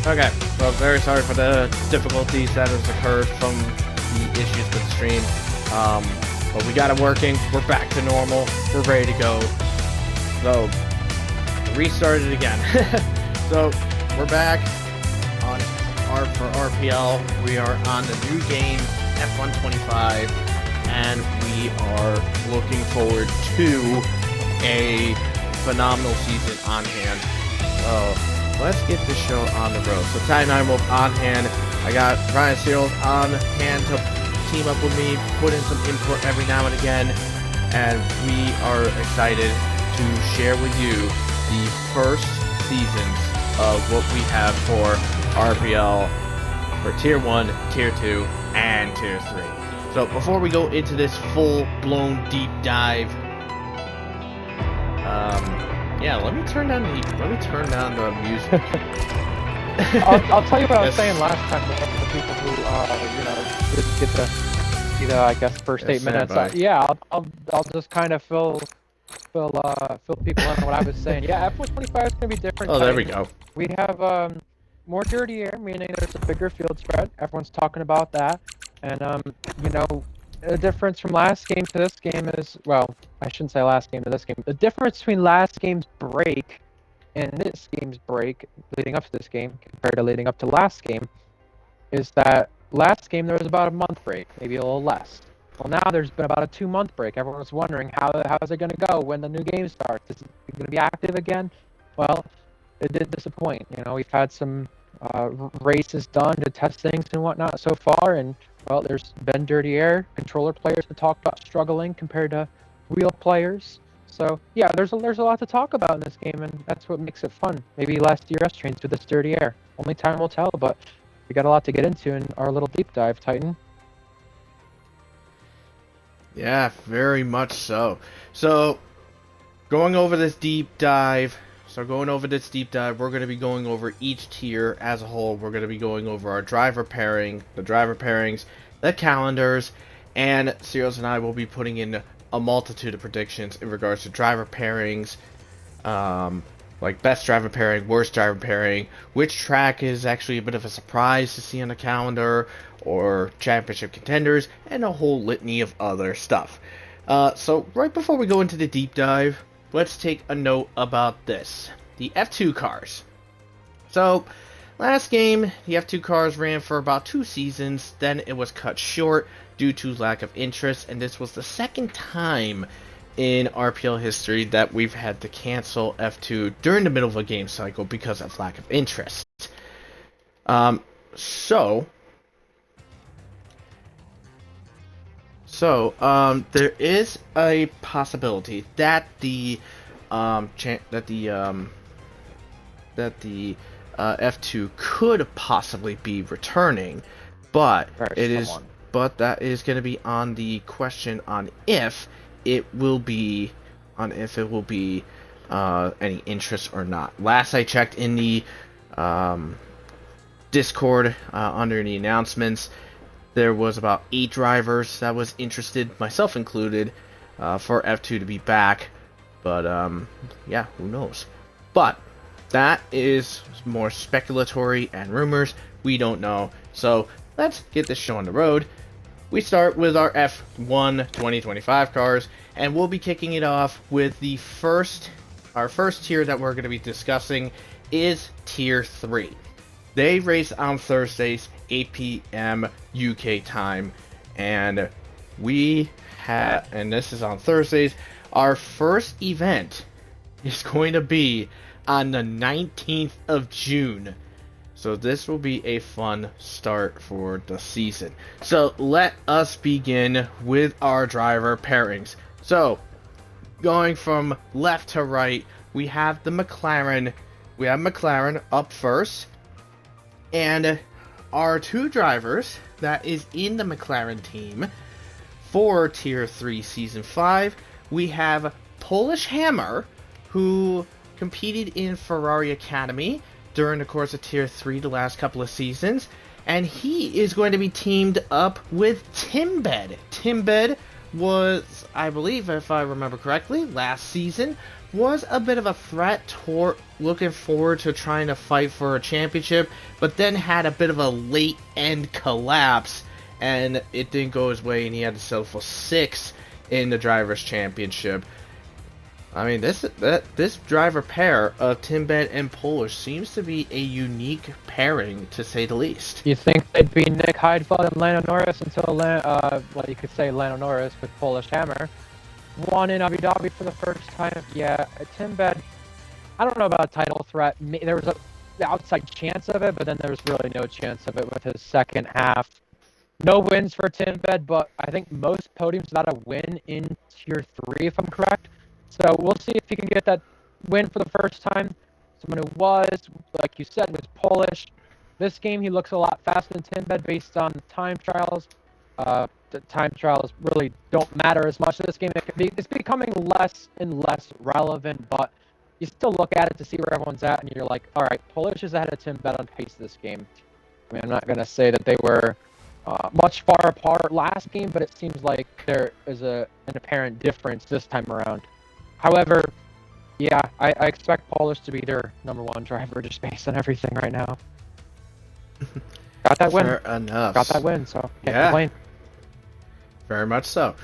Okay, well, very sorry for the difficulties that has occurred from the issues with the stream. But we got it working. We're back to normal. We're ready to go. So, restarted again. So, we're back on for RPL. We are on the new game, F125, and we are looking forward to a phenomenal season on hand. So, let's get this show on the road. So, Ty and I will on hand. I got Ryan Searles on hand to team up with me, put in some input every now and again, and we are excited to share with you the first seasons of what we have for RPL for Tier 1, Tier 2, and Tier 3. So before we go into this full-blown deep dive, yeah, let me turn down the music. I'll tell you what I was saying last time for the people who didn't get the I guess first 8 minutes. Yeah, I'll just kind of fill people in on what I was saying. Yeah, F125 is gonna be different. Oh, there we go. We have more dirty air, meaning there's a bigger field spread. Everyone's talking about that, and the difference from last game to this game is, well, I shouldn't say last game to this game. The difference between last game's break and this game's break, leading up to this game, compared to leading up to last game, is that last game there was about a month break, maybe a little less. Well, now there's been about a 2-month break. Everyone was wondering how is it going to go when the new game starts? Is it going to be active again? Well, it did disappoint. We've had some races done to test things and whatnot so far, and well, there's been dirty air. Controller players have talked about struggling compared to real players. So yeah, there's a lot to talk about in this game, and that's what makes it fun. Maybe less DRS trains with this dirty air. Only time will tell, but we got a lot to get into in our little deep dive, Titan. Yeah, very much so. So, going over this deep dive, we're going to be going over each tier as a whole. We're going to be going over our driver pairings, the calendars, and Searles and I will be putting in a multitude of predictions in regards to driver pairings, like best driver pairing, worst driver pairing, which track is actually a bit of a surprise to see on the calendar, or championship contenders, and a whole litany of other stuff. So right before we go into the deep dive, let's take a note about this. The F2 cars. So, last game, the F2 cars ran for about 2 seasons, then it was cut short due to lack of interest, and this was the second time in RPL history that we've had to cancel F2 during the middle of a game cycle because of lack of interest. There is a possibility that the F2 could possibly be returning, but that is going to be on the question on if it will be any interest or not. Last I checked in the Discord under the announcements, there was about 8 drivers that was interested, myself included, for F2 to be back. But, yeah, who knows? But that is more speculatory and rumors. We don't know. So, let's get this show on the road. We start with our F1 2025 cars, and we'll be kicking it off with our first tier that we're going to be discussing is Tier 3. They race on Thursdays, 8 p.m. UK time, and this is on Thursdays. Our first event is going to be on the 19th of June. So this will be a fun start for the season. So let us begin with our driver pairings. So going from left to right, we have McLaren up first. And our 2 drivers that is in the McLaren team for Tier 3 Season 5, we have Polish Hammer, who competed in Ferrari Academy during the course of Tier 3 the last couple of seasons, and he is going to be teamed up with Timbed. Timbed was, I believe, if I remember correctly, last season was a bit of a threat toward looking forward to trying to fight for a championship, but then had a bit of a late end collapse, and it didn't go his way, and he had to settle for 6th in the Drivers' Championship. I mean, this driver pair of Timbed and Polish seems to be a unique pairing, to say the least. You think they'd be Nick Heidfeld and Lando Norris until, well, you could say Lando Norris with Polish Hammer won in Abu Dhabi for the first time. Yeah, Timbed, I don't know about a title threat. There was the outside chance of it, but then there was really no chance of it with his second half. No wins for Timbed, but I think most podiums without a win in Tier 3, if I'm correct. So we'll see if he can get that win for the first time. Someone who was, like you said, was Polish. This game, he looks a lot faster than Timbed based on the time trials. The time trials really don't matter as much in this game. It's becoming less and less relevant, but you still look at it to see where everyone's at, and you're like, all right, Polish is ahead of Timbed on pace this game. I mean, I'm not going to say that they were much far apart last game, but it seems like there is an apparent difference this time around. However, yeah, I expect Polish to be their #1 driver just based on everything right now. Got that win. Fair enough. Got that win, so can't complain. Very much so.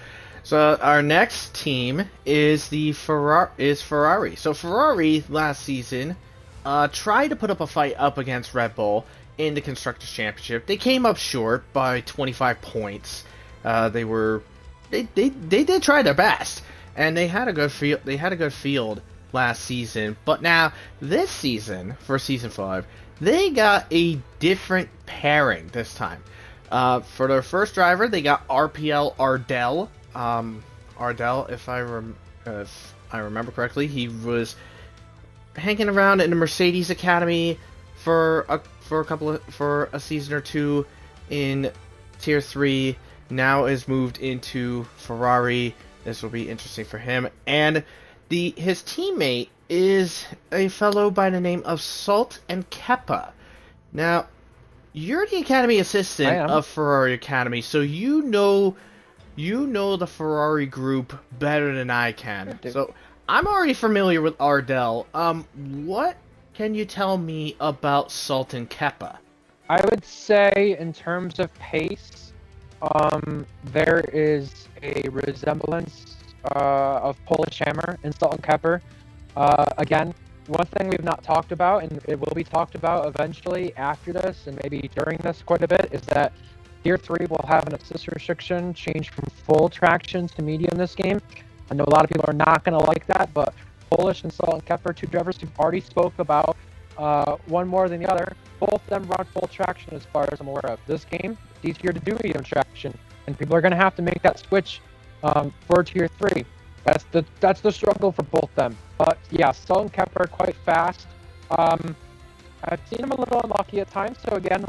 So our next team is Ferrari. So Ferrari last season tried to put up a fight up against Red Bull in the Constructors' Championship. They came up short by 25 points. They did try their best, and they had a good field. They had a good field last season. But now this season, for season 5, they got a different pairing this time. For their first driver, they got RPL Ardell. Ardell, if I remember correctly, he was hanging around in the Mercedes Academy for a season or two in Tier 3. Now is moved into Ferrari. This will be interesting for him. And his teammate is a fellow by the name of Salt and Keppa. Now, you're the Academy assistant of Ferrari Academy, so you know the Ferrari group better than I can. So I'm already familiar with Ardell. What can you tell me about Salt and Keppa? I would say in terms of pace, there is a resemblance of Polish Hammer and Salt and Keppa. Again, one thing we've not talked about, and it will be talked about eventually after this, and maybe during this quite a bit, is that Tier 3 will have an assist restriction change from full traction to medium this game. I know a lot of people are not going to like that, but Polish and Salt and Keppa are two drivers who've already spoke about one more than the other. Both of them run full traction as far as I'm aware of. This game, it's easier to do medium traction, and people are going to have to make that switch for Tier 3. That's the struggle for both them. But yeah, Salt and Keppa are quite fast. I've seen them a little unlucky at times, so again,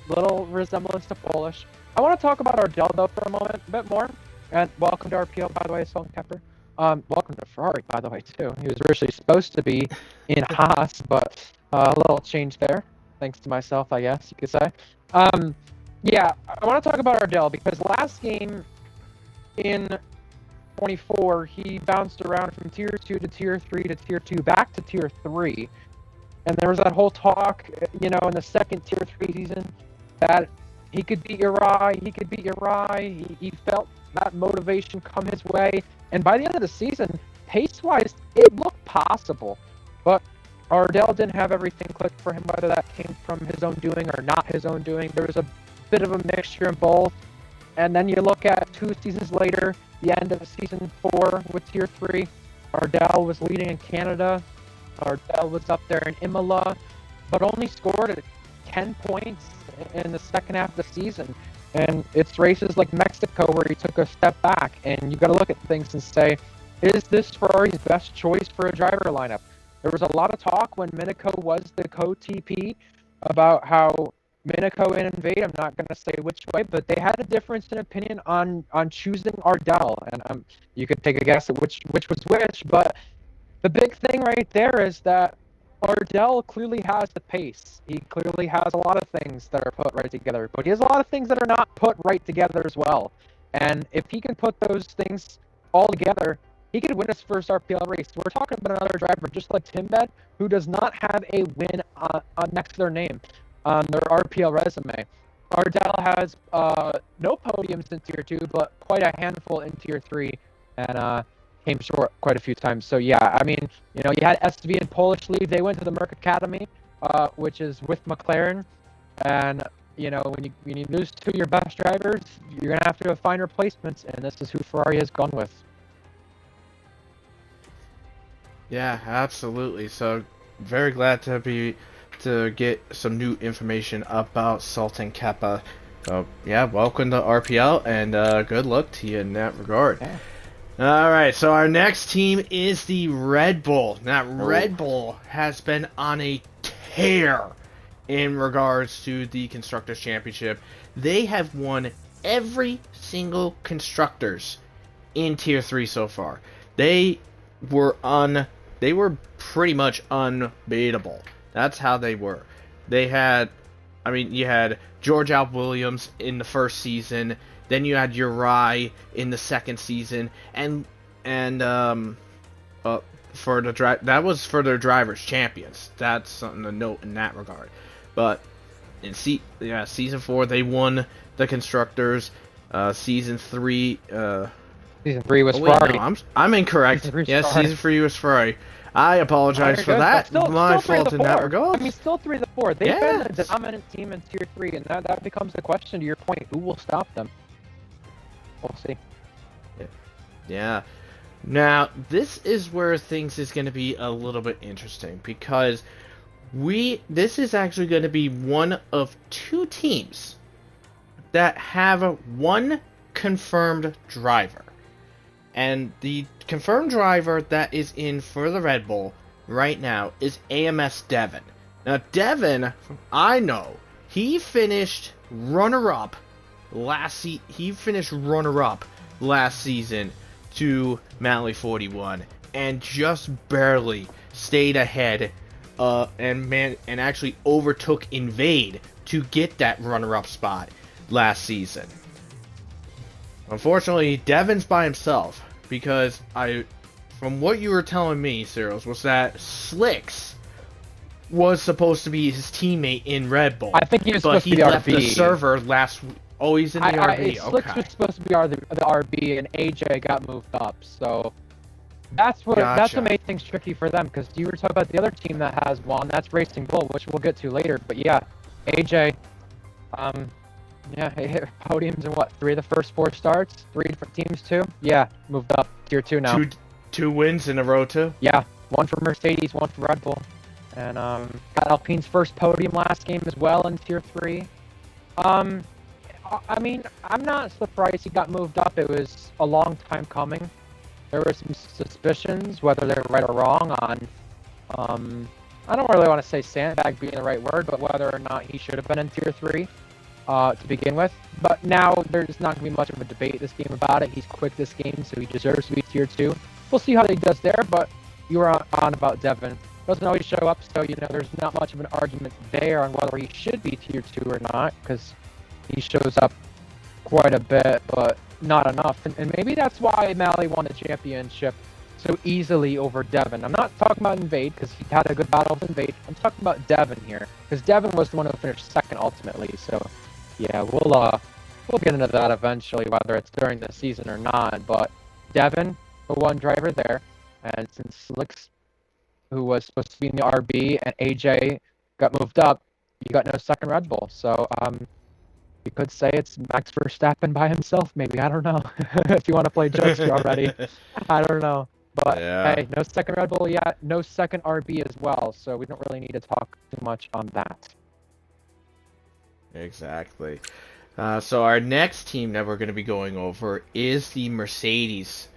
little resemblance to Polish. I want to talk about Ardell though for a bit more. And welcome to RPL, by the way, Salt and Keppa. Welcome to Ferrari, by the way, too. He was originally supposed to be in Haas, but a little change there, thanks to myself, I guess you could say. Yeah, I want to talk about Ardell because last game in 24, he bounced around from Tier 2 to Tier 3 to Tier 2 back to Tier 3. And there was that whole talk, in the second Tier 3 season that he could beat Uri, he felt that motivation come his way. And by the end of the season, pace-wise, it looked possible. But Ardell didn't have everything click for him, whether that came from his own doing or not his own doing. There was a bit of a mixture in both. And then you look at 2 seasons later, the end of season 4 with Tier 3, Ardell was leading in Canada. Ardell was up there in Imola, but only scored 10 points in the second half of the season. And it's races like Mexico where he took a step back. And you got to look at things and say, is this Ferrari's best choice for a driver lineup? There was a lot of talk when Minico was the co-TP about how Minico and Invade, I'm not going to say which way, but they had a difference in opinion on choosing Ardell. And you could take a guess at which was which, but the big thing right there is that Ardell clearly has the pace. He clearly has a lot of things that are put right together, but he has a lot of things that are not put right together as well. And if he can put those things all together, he could win his first RPL race. We're talking about another driver just like Timbed, who does not have a win next to their name on their RPL resume. Ardell has no podiums in Tier 2, but quite a handful in Tier 3, and came short quite a few times. So yeah, I mean, you know, you had SV and Polish leave. They went to the Merc Academy, which is with McLaren, and you know, when you lose two of your best drivers, you're gonna have to find replacements, and this is who Ferrari has gone with. Yeah, absolutely. So, very glad to get some new information about Sultan Kappa. So, yeah, welcome to RPL, and good luck to you in that regard. Yeah. Alright, so our next team is the Red Bull. Now, Red Bull has been on a tear in regards to the Constructors' Championship. They have won every single Constructors in Tier 3 so far. They were pretty much unbeatable. That's how they were. You had George Alp Williams in the first season, then you had Uri in the second season, and for that was for their drivers champions. That's something to note in that regard. But in season 4 they won the Constructors. Season 3 Season 3 was Ferrari. No, I'm incorrect. Season 3 was Ferrari. I apologize for that. My fault in that regard. I mean, still 3 of the 4. They've been the dominant team in Tier 3, and that becomes the question to your point. Who will stop them? We'll see. Yeah. Now, this is where things is going to be a little bit interesting, because this is actually going to be one of 2 teams that have one confirmed driver. And the confirmed driver that is in for the Red Bull right now is AMS Devon. Now, Devon, I know, he finished runner-up last season to Mally 41, and just barely stayed ahead, and actually overtook Invade to get that runner-up spot last season. Unfortunately, Devon's by himself, because from what you were telling me, Cyrils, was that Slicks was supposed to be his teammate in Red Bull. I think he was supposed to be the left RB. the server last week. Oh, he's in the RB. Slicks was supposed to be the RB, and AJ got moved up. So that's what made things tricky for them. Because you were talking about the other team that has one. That's Racing Bull, which we'll get to later. But yeah, AJ. Yeah, he hit podiums in what, 3 of the first 4 starts? 3 different teams too? Yeah, moved up Tier 2 now. Two wins in a row too? Yeah, 1 for Mercedes, 1 for Red Bull. And got Alpine's first podium last game as well in Tier 3. I mean, I'm not surprised he got moved up. It was a long time coming. There were some suspicions, whether they were right or wrong, on I don't really want to say sandbag being the right word, but whether or not he should have been in Tier 3. To begin with, but now there's not going to be much of a debate this game about it. He's quick this game, so he deserves to be Tier 2. We'll see how he does there, but you were on about Devon. Doesn't always show up, so, you know, there's not much of an argument there on whether he should be Tier 2 or not, because he shows up quite a bit, but not enough. And maybe that's why Mally won the championship so easily over Devon. I'm not talking about Invade, because he had a good battle with Invade. I'm talking about Devon here, because Devon was the one who finished second ultimately, so yeah, we'll get into that eventually, whether it's during the season or not. But Devon, the one driver there, and since Slicks, who was supposed to be in the RB, and AJ got moved up, you got no second Red Bull. So you could say it's Max Verstappen by himself, maybe. I don't know. If you want to play jokes already, I don't know. But yeah. Hey, no second Red Bull yet, no second RB as well. So we don't really need to talk too much on that. Exactly. So our next team that we're going to be going over is the Mercedes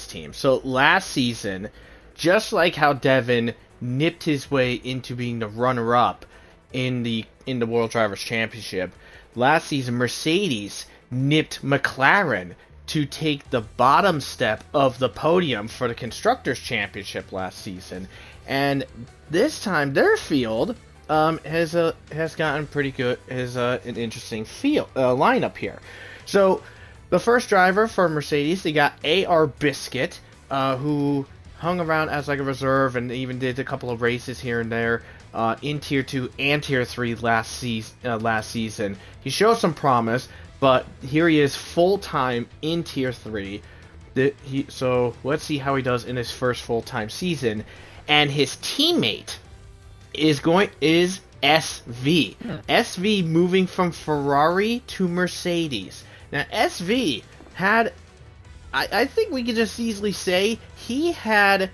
team. So last season, just like how Devon nipped his way into being the runner-up in the World Drivers' Championship, last season Mercedes nipped McLaren to take the bottom step of the podium for the Constructors' Championship last season, and this time their field has gotten pretty good. Has an interesting lineup here. So The first driver for Mercedes, they got AR Biscuit, who hung around as like a reserve and even did a couple of races here and there in Tier 2 and Tier 3 last season. He showed some promise, but here he is full-time in Tier 3. So let's see how he does in his first full-time season. And his teammate is SV. SV moving from Ferrari to Mercedes. Now, SV had, I think we could just easily say, he had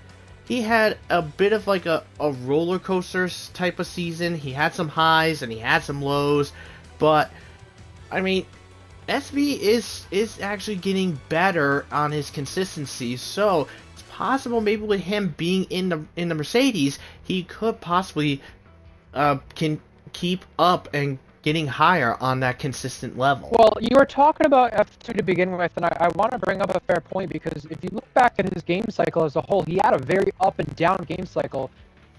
a bit of like a roller coaster type of season. He had some highs and he had some lows, but, I mean, SV is actually getting better on his consistency, so it's possible maybe with him being in the Mercedes, he could possibly can keep up and getting higher on that consistent level. Well, you were talking about F2 to begin with, and I want to bring up a fair point, because if you look back at his game cycle as a whole, he had a very up and down game cycle,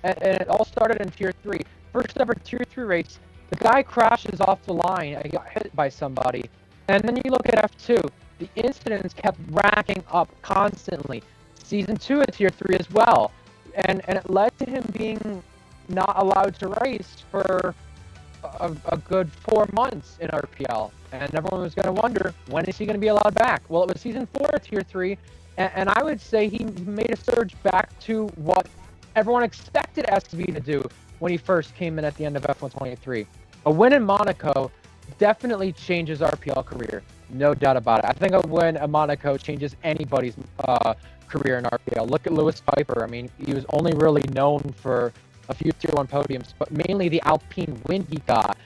and it all started in Tier 3. First ever Tier 3 race, the guy crashes off the line and got hit by somebody. And then you look at F2, the incidents kept racking up constantly. Season 2 at Tier 3 as well, and it led to him being not allowed to race for a good 4 months in RPL, and everyone was going to wonder, when is he going to be allowed back? Well, it was Season 4 at Tier 3, and I would say he made a surge back to what everyone expected SV to do when he first came in at the end of F123. A win in Monaco definitely changes RPL career, no doubt about it. I think a win at Monaco changes anybody's career in RPL. Look at Lewis Piper. I mean, he was only really known for a few Tier 1 podiums, but mainly the Alpine win he got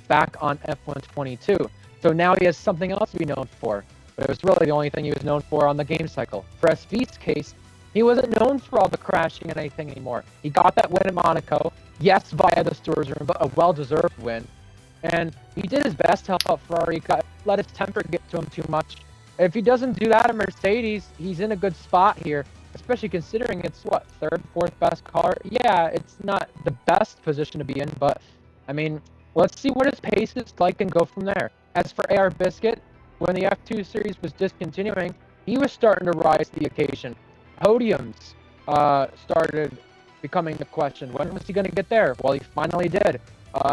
back on F122. So now he has something else to be known for, but it was really the only thing he was known for on the game cycle. For SV's case, he wasn't known for all the crashing and anything anymore. He got that win in Monaco, yes, via the stewards room, but a well-deserved win. And he did his best to help out Ferrari, let his temper get to him too much. If he doesn't do that at Mercedes, he's in a good spot here, especially considering it's, what, third, fourth best car? Yeah, it's not the best position to be in, but, I mean, let's see what his pace is like and go from there. As for AR Biscuit, when the F2 series was discontinuing, he was starting to rise to the occasion. Podiums started becoming the question. When was he going to get there? Well, he finally did,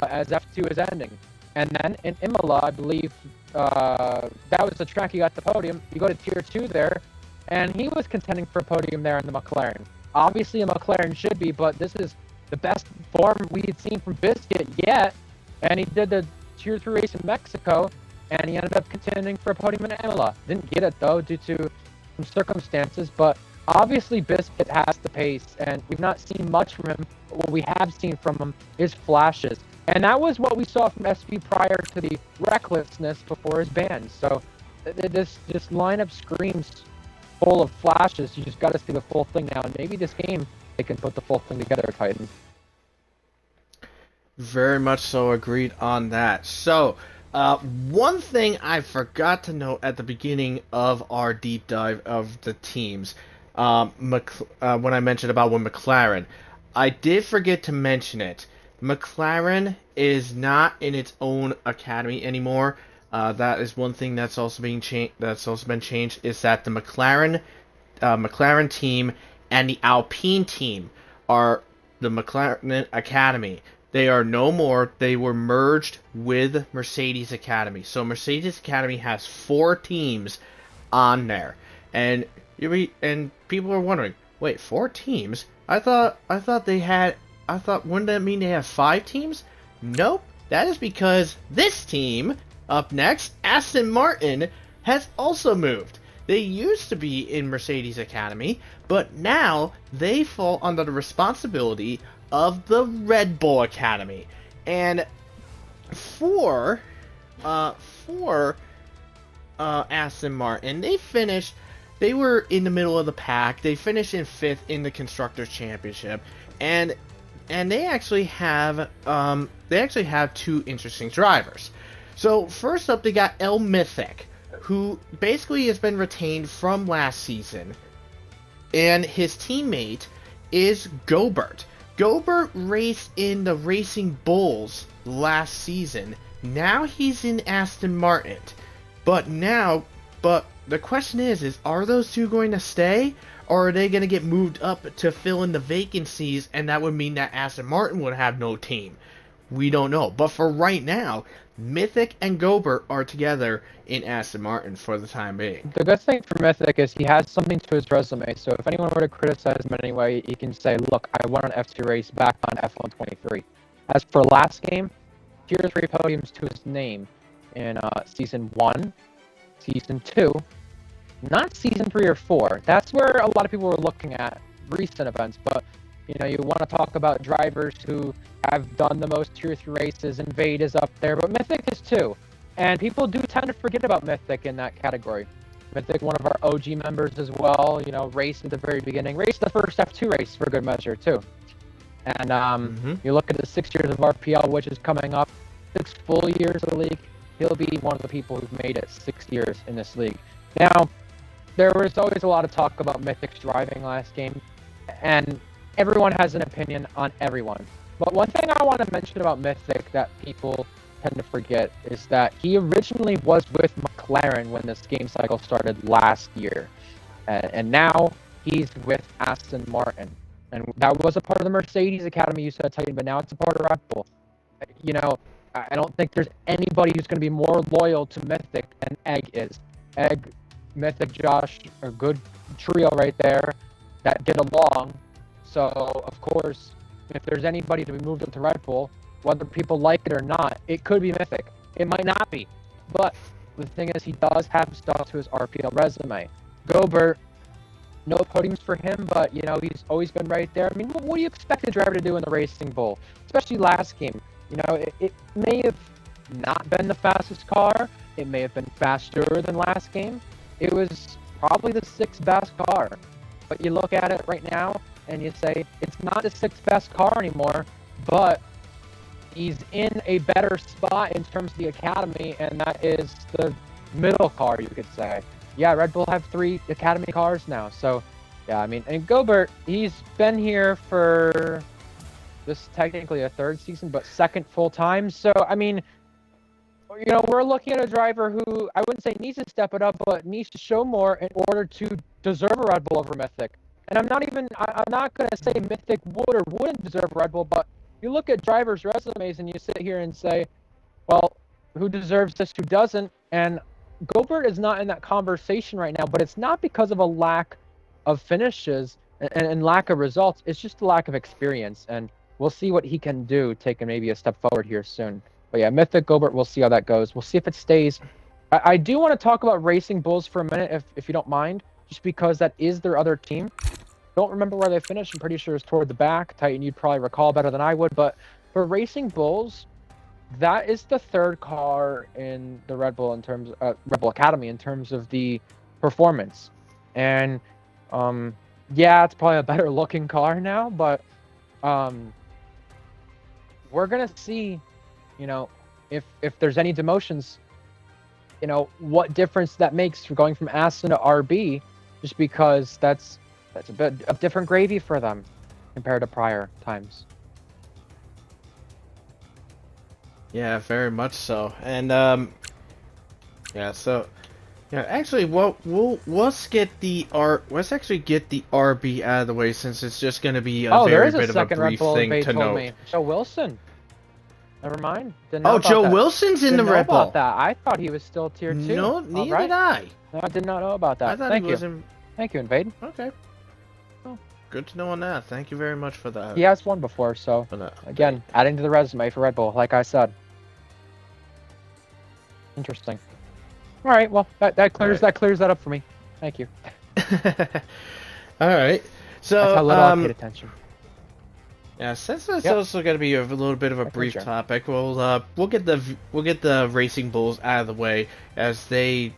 as F2 is ending. And then in Imola, I believe that was the track he got the podium. You go to Tier 2 there, and he was contending for a podium there in the McLaren. Obviously, a McLaren should be, but this is the best form we had seen from Biscuit yet. And he did the Tier 3 race in Mexico, and he ended up contending for a podium in Imola. Didn't get it, though, due to some circumstances, but obviously Biscuit has the pace, and we've not seen much from him. What we have seen from him is flashes. And that was what we saw from SV prior to the recklessness before his ban. So this lineup screams full of flashes. You just got to see the full thing now. And maybe this game, they can put the full thing together, Titan. Very much so, agreed on that. So, one thing I forgot to note at the beginning of our deep dive of the teams, when I mentioned about when McLaren, I did forget to mention it. McLaren is not in its own academy anymore. That is one thing that's also being changed. That's also been changed. Is that the McLaren team and the Alpine team are the McLaren Academy. They are no more. They were merged with Mercedes Academy. So Mercedes Academy has 4 teams on there, and people are wondering, wait, 4 teams? I thought they had. Wouldn't that mean they have 5 teams? Nope. That is because this team, up next, Aston Martin, has also moved. They used to be in Mercedes Academy, but now they fall under the responsibility of the Red Bull Academy. And for Aston Martin, they were in the middle of the pack. They finished in 5th in the Constructors' Championship, and they actually have 2 interesting drivers. So first up, they got El Mythic, who basically has been retained from last season, and his teammate is Gobert. Gobert raced in the Racing Bulls last season. Now he's in Aston Martin, but now But the question is are those two going to stay, or are they going to get moved up to fill in the vacancies, and that would mean that Aston Martin would have no team? We don't know. But for right now, Mythic and Gobert are together in Aston Martin for the time being. The good thing for Mythic is he has something to his resume, so if anyone were to criticize him in any way, he can say, look, I won an F2 race back on F123. As for last game, Tier 3 podiums to his name in Season 1, Season 2, not Season 3 or 4. That's where a lot of people were looking at recent events, but you know, you want to talk about drivers who have done the most Tier 3 races, and Vade is up there, but Mythic is too. And people do tend to forget about Mythic in that category. Mythic, one of our OG members as well, you know, raced at the very beginning, raced the first F2 race for good measure too. And you look at the 6 years of RPL, which is coming up, 6 full years of the league, he'll be one of the people who've made it 6 years in this league. Now, there was always a lot of talk about Mythic's driving last game, and everyone has an opinion on everyone. But one thing I want to mention about Mythic that people tend to forget is that he originally was with McLaren when this game cycle started last year. And now he's with Aston Martin. And that was a part of the Mercedes Academy, you said, Titan, but now it's a part of Red Bull. You know, I don't think there's anybody who's going to be more loyal to Mythic than Egg is. Egg, Mythic, Josh, a good trio right there that get along. So, of course, if there's anybody to be moved up to Red Bull, whether people like it or not, it could be Mythic. It might not be. But the thing is, he does have stuff to his RPL resume. Gobert, no podiums for him, but, you know, he's always been right there. I mean, what do you expect a driver to do in the Racing Bull? Especially last game. You know, it may have not been the fastest car. It may have been faster than last game. It was probably the 6th best car. But you look at it right now, and you say, it's not the 6th best car anymore, but he's in a better spot in terms of the Academy, and that is the middle car, you could say. Yeah, Red Bull have 3 Academy cars now, so, yeah, I mean, and Gobert, he's been here for, this is technically a 3rd season, but 2nd full time, so, I mean, you know, we're looking at a driver who, I wouldn't say needs to step it up, but needs to show more in order to deserve a Red Bull over Mythic. And I'm not going to say Mythic would or wouldn't deserve a Red Bull, but you look at drivers' resumes and you sit here and say, well, who deserves this, who doesn't? And Gobert is not in that conversation right now, but it's not because of a lack of finishes and lack of results. It's just a lack of experience, and we'll see what he can do, taking maybe a step forward here soon. But yeah, Mythic, Gobert, we'll see how that goes. We'll see if it stays. I do want to talk about Racing Bulls for a minute, if you don't mind, just because that is their other team. Don't remember where they finished. I'm pretty sure it's toward the back. Titan, you'd probably recall better than I would. But for Racing Bulls, that is the 3rd car in the Red Bull in terms Red Bull Academy in terms of the performance. And yeah, it's probably a better looking car now, but we're gonna see, you know, if there's any demotions, you know, what difference that makes for going from Aston to RB, just because that's a bit of different gravy for them compared to prior times. Yeah, very much so. And yeah, so yeah, actually, let's actually get the RB out of the way, since it's just going to be a very bit of a brief thing to note. Joe Wilson. Never mind. Didn't know about Joe that. Wilson's in the Red Bull. About that. I thought he was still tier 2. No, neither did I. No, I did not know about that. I thought Thank he you. was in. Thank you, Invade. Okay. Good to know on that. Thank you very much for that. He has won before, so again, adding to the resume for Red Bull, like I said. Interesting. All right, well, that clears that up for me. Thank you. All right. So that's how little I paid attention. Yeah, since it's also going to be a little bit of a brief topic, we'll get the Racing Bulls out of the way, as they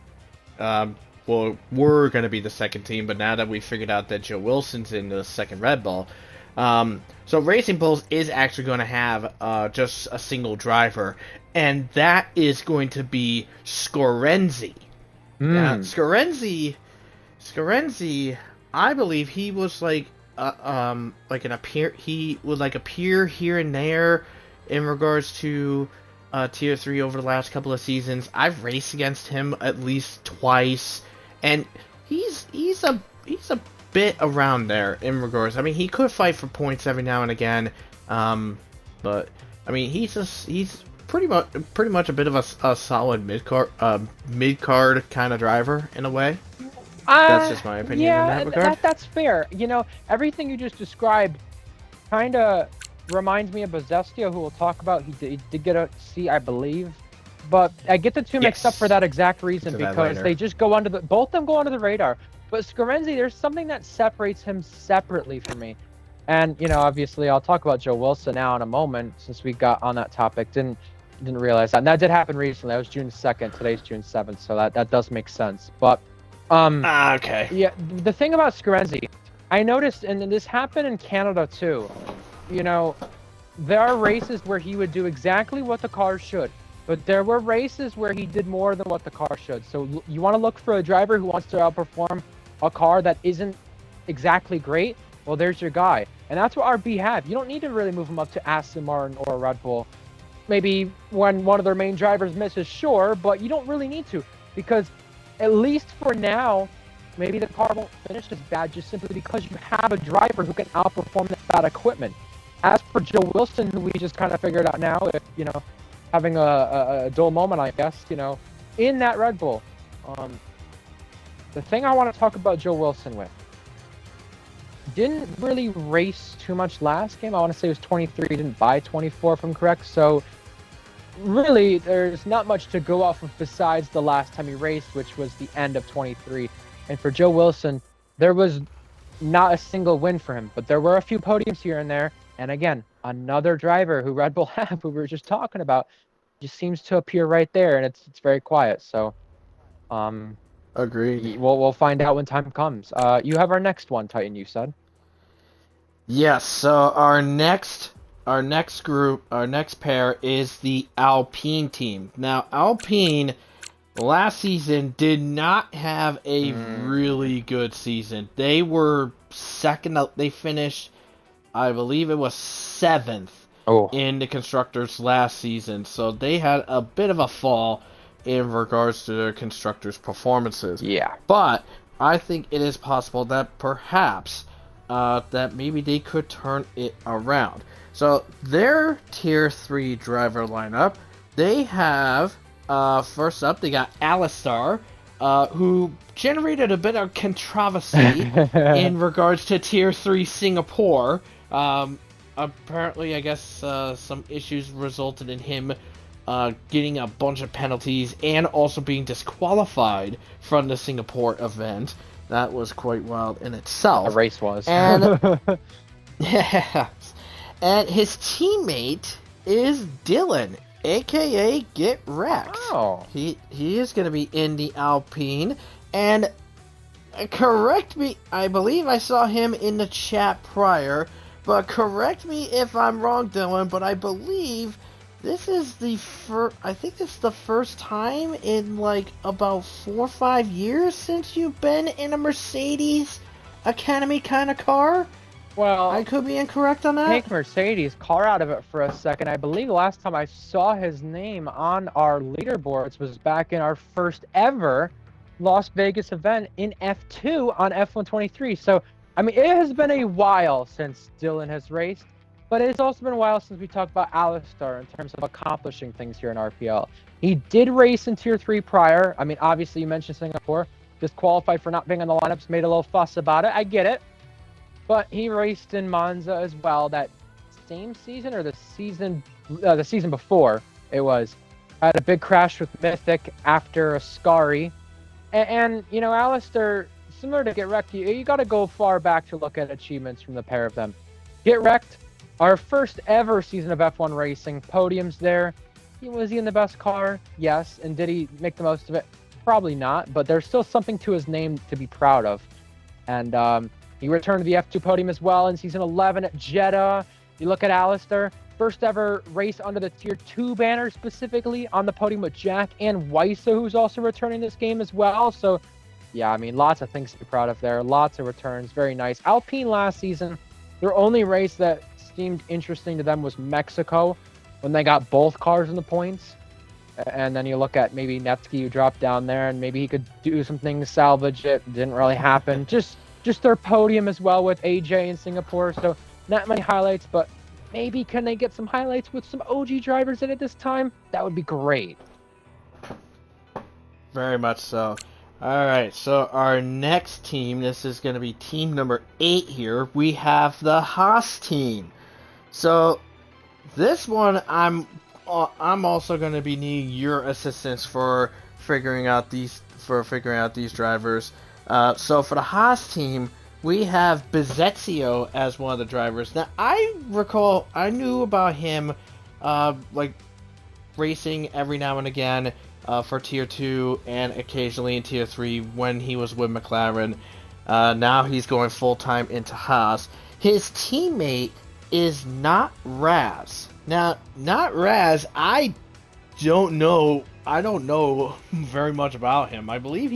were going to be the 2nd team, but now that we figured out that Joe Wilson's in the 2nd Red Bull, so Racing Bulls is actually going to have just a single driver, and that is going to be Scorenzi. Now, Scorenzi, I believe he was like he would appear here and there in regards to Tier 3 over the last couple of seasons. I've raced against him at least twice, and he's a bit around there in regards. I mean, he could fight for points every now and again, but I mean, he's pretty much a bit of a solid mid card kind of driver in a way. That's just my opinion in that regard. That's fair. You know, everything you just described kind of reminds me of Bezestia, who we'll talk about. He did get a C, I believe. But I get the two mixed up for that exact reason, because they just go under both of them go under the radar. But Scarenzi, there's something that separates him separately for me. And, you know, obviously I'll talk about Joe Wilson now in a moment, since we got on that topic. Didn't realize that. And that did happen recently. That was June 2nd. Today's June 7th. So that does make sense. But okay. Yeah, the thing about Scarenzi, I noticed, and this happened in Canada too, you know, there are races where he would do exactly what the car should, but there were races where he did more than what the car should. So you want to look for a driver who wants to outperform a car that isn't exactly great, well, there's your guy. And that's what RB have. You don't need to really move him up to Aston Martin or Red Bull. Maybe when one of their main drivers misses, sure, but you don't really need to, because at least for now, maybe the car won't finish as bad just simply because you have a driver who can outperform that bad equipment. As for Joe Wilson, who we just kind of figured out now, if, you know, having a dull moment, I guess, you know, in that Red Bull. The thing I want to talk about Joe Wilson with, didn't really race too much last game. I want to say it was 23, didn't buy 24 if I'm correct. So really, there's not much to go off of besides the last time he raced, which was the end of 23. And for Joe Wilson, there was not a single win for him, but there were a few podiums here and there. And again, another driver who Red Bull have, who we were just talking about, just seems to appear right there, and it's very quiet. So, agreed. We'll find out when time comes. You have our next one, Titan. You said. Yes. So our next pair is the Alpine team. Now, Alpine last season did not have a really good season. They were second. They finished, I believe it was 7th in the Constructors last season. So they had a bit of a fall in regards to their Constructors performances. Yeah. But I think it is possible that perhaps that maybe they could turn it around. So their Tier 3 driver lineup, they have, first up, they got Alistar, who generated a bit of controversy in regards to Tier 3 Singapore. Apparently, I guess some issues resulted in him getting a bunch of penalties and also being disqualified from the Singapore event. That was quite wild in itself. A race was. And yeah. And his teammate is Dylan, aka Get Wrecked. Oh. He is going to be in the Alpine. And correct me, I believe I saw him in the chat prior, but correct me if I'm wrong, Dylan, but I believe this is the first time in like about 4 or 5 years since you've been in a Mercedes Academy kind of car. Well, I could be incorrect on that. Take Mercedes car out of it for a second. I believe the last time I saw his name on our leaderboards was back in our first ever Las Vegas event in F2 on F123. So, I mean, it has been a while since Dylan has raced, but it's also been a while since we talked about Alistar in terms of accomplishing things here in RPL. He did race in Tier 3 prior. I mean, obviously, you mentioned Singapore. Disqualified for not being on the lineups, made a little fuss about it. I get it. But he raced in Monza as well that same season, or the season before it was. Had a big crash with Mythic after Ascari. And you know, Alistair, similar to Get Wrecked, you got to go far back to look at achievements from the pair of them. Get Wrecked, our first ever season of F1 racing, podiums there. Was he in the best car? Yes. And did he make the most of it? Probably not, but there's still something to his name to be proud of. And he returned to the F2 podium as well in Season 11 at Jeddah. You look at Alistair, first ever race under the Tier 2 banner, specifically on the podium with Jack and Weissa, who's also returning this game as well. So, yeah, I mean, lots of things to be proud of there. Lots of returns. Very nice. Alpine last season, their only race that seemed interesting to them was Mexico. when they got both cars in the points. And then you look at maybe Netsky, who dropped down there, and maybe he could do some things, salvage it. Didn't really happen. Just their podium as well with AJ in Singapore. So not many highlights, but maybe can they get some highlights with some OG drivers in it this time? That would be great. Very much so. Alright, so our next team, this is going to be team number 8 here. We have the Haas team. So this one, I'm also going to be needing your assistance for figuring out these drivers. So for the Haas team, we have Bezecchio as one of the drivers. Now I recall I knew about him, like racing every now and again for Tier 2 and occasionally in Tier 3 when he was with McLaren. Now he's going full time into Haas. His teammate is not Raz. Now, not Raz, I don't know very much about him. I believe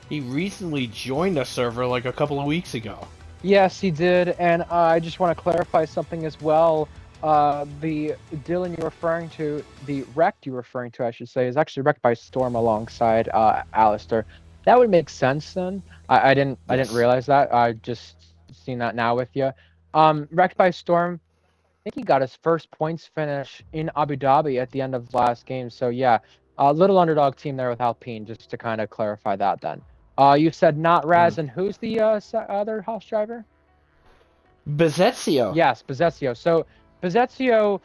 he recently joined the server like a couple of weeks ago. Yes, he did, and I just want to clarify something as well. The Dylan you're referring to, the wrecked you're referring to, I should say, is actually wrecked by Storm alongside Alistair. That would make sense then. I didn't realize that. I just seen that now with you. Wrecked by Storm. I think he got his first points finish in Abu Dhabi at the end of last game. So yeah, little underdog team there with Alpine, just to kind of clarify that then. You said not Raz, and who's the other Haas driver? Bezecchio. Yes, Bezecchio. So Bezecchio,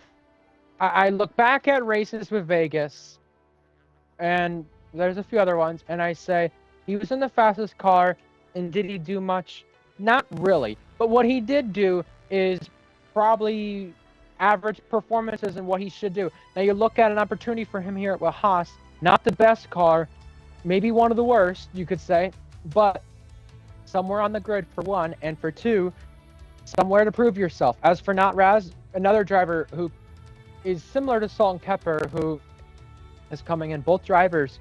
I look back at races with Vegas, and there's a few other ones, and I say, he was in the fastest car, and did he do much? Not really. But what he did do is probably average performances and what he should do. Now you look at an opportunity for him here at Haas, not the best car, maybe one of the worst, you could say, but somewhere on the grid for one, and for two, somewhere to prove yourself. As for not Raz, another driver who is similar to Salt and Kepper, who is coming in. Both drivers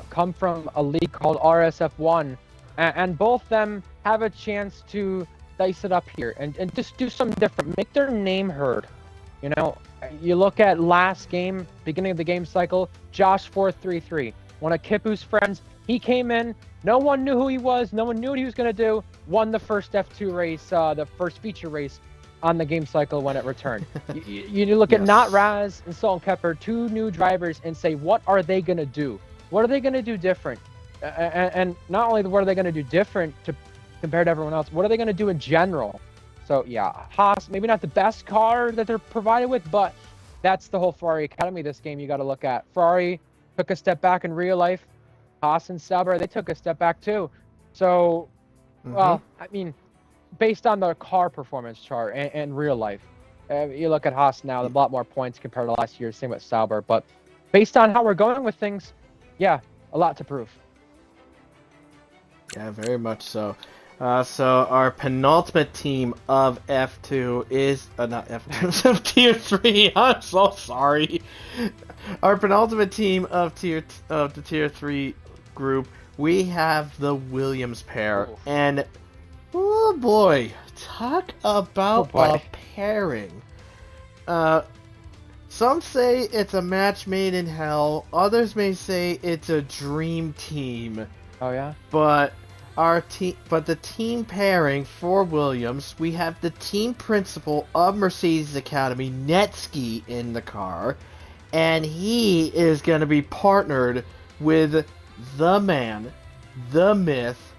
come from a league called RSF1, and both them have a chance to dice it up here and just do something different, make their name heard. You know, you look at last game, beginning of the game cycle, Josh 433, one of Kipu's friends. He came in, no one knew who he was, no one knew what he was going to do, won the first F2 race, the first feature race on the game cycle when it returned. you look at Not Raz and Salt and Kepper, two new drivers, and say, what are they going to do? What are they going to do different? And not only what are they going to do different compared to everyone else, what are they going to do in general? So yeah, Haas, maybe not the best car that they're provided with, but that's the whole Ferrari Academy this game you got to look at. Ferrari took a step back in real life. Haas and Sauber, they took a step back too. So, well, I mean, based on the car performance chart and real life, you look at Haas now, a lot more points compared to last year, same with Sauber. But based on how we're going with things, yeah, a lot to prove. Yeah, very much so. So our penultimate team of F2 is not F2, of Tier 3. I'm so sorry. Our penultimate team of the Tier 3 group, we have the Williams pair, and oh boy, talk about a pairing. Some say it's a match made in hell. Others may say it's a dream team. Oh yeah, but the team pairing for Williams, we have the team principal of Mercedes Academy, Netsky, in the car, and he is going to be partnered with the man, the myth,